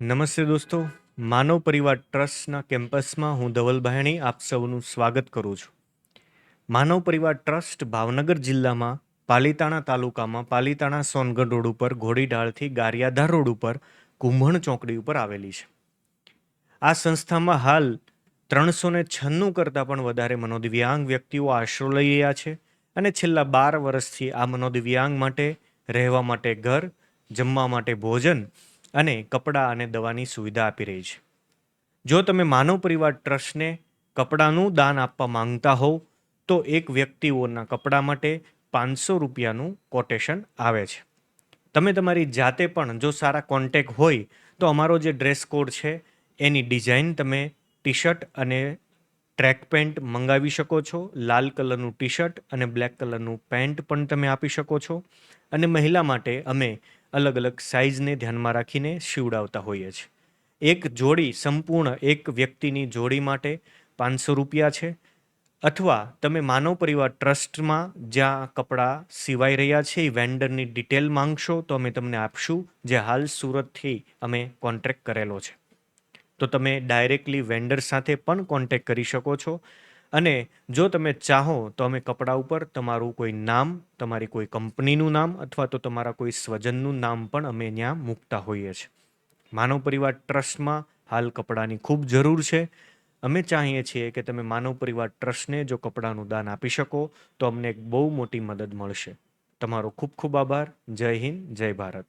નમસ્તે દોસ્તો, માનવ પરિવાર ટ્રસ્ટના કેમ્પસમાં હું ધવલ ભાયણી આપ સૌનું સ્વાગત કરું છું. માનવ પરિવાર ટ્રસ્ટ ભાવનગર જિલ્લામાં પાલીતાણા તાલુકામાં પાલીતાણા સોનગઢ રોડ ઉપર ઘોડીઢાળથી ગારિયાધાર રોડ ઉપર કુંભણ ચોકડી ઉપર આવેલી છે. આ સંસ્થામાં હાલ 396 કરતાં પણ વધારે મનોદિવ્યાંગ વ્યક્તિઓ આશરો લઈ રહ્યા છે અને છેલ્લા 12 વર્ષથી આ મનોદિવ્યાંગ માટે રહેવા માટે ઘર, જમવા માટે ભોજન અને કપડાં અને દવાની સુવિધા આપી રહી છે. જો તમે માનવ પરિવાર ટ્રસ્ટને કપડાનું દાન આપવા માંગતા હોવ તો એક વ્યક્તિઓના કપડાં માટે 500 રૂપિયાનું કોટેશન આવે છે. તમે તમારી જાતે પણ જો સારા કોન્ટેક હોય તો અમારો જે ડ્રેસ કોડ છે એની ડિઝાઇન તમે ટી શર્ટ અને ટ્રેક પેન્ટ મંગાવી શકો છો. લાલ કલરનું ટી શર્ટ અને બ્લેક કલરનું પેન્ટ પણ તમે આપી શકો છો. અને મહિલા માટે અમે અલગ અલગ સાઇઝને ધ્યાનમાં રાખીને સીવડાવતા હોઈએ છીએ. એક જોડી સંપૂર્ણ એક વ્યક્તિની જોડી માટે 500 રૂપિયા છે. અથવા તમે માનવ પરિવાર ટ્રસ્ટમાં જ્યાં કપડાં સિવાઈ રહ્યા છે એ વેન્ડરની ડિટેલ માંગશો તો અમે તમને આપશું, જે હાલ સુરતથી અમે કોન્ટ્રાક્ટ કરેલો છે. તો તમે ડાયરેક્ટલી વેન્ડર સાથે પણ કોન્ટેક્ટ કરી શકો છો. અને જો તમે ચાહો તો અમે કપડા ઉપર તમારું કોઈ નામ, તમારી કોઈ કંપનીનું નામ અથવા તો તમારા કોઈ સ્વજનનું નામ પણ અમે ત્યાં મૂકતા હોઈએ છીએ. માનવ પરિવાર ટ્રસ્ટમાં હાલ કપડાની ખૂબ જરૂર છે. અમે ચાહીએ છીએ કે તમે માનવ પરિવાર ટ્રસ્ટને જો કપડાનું દાન આપી શકો તો અમને એક બહુ મોટી મદદ મળશે. તમારો ખૂબ ખૂબ આભાર. જય હિન્દ, જય ભારત.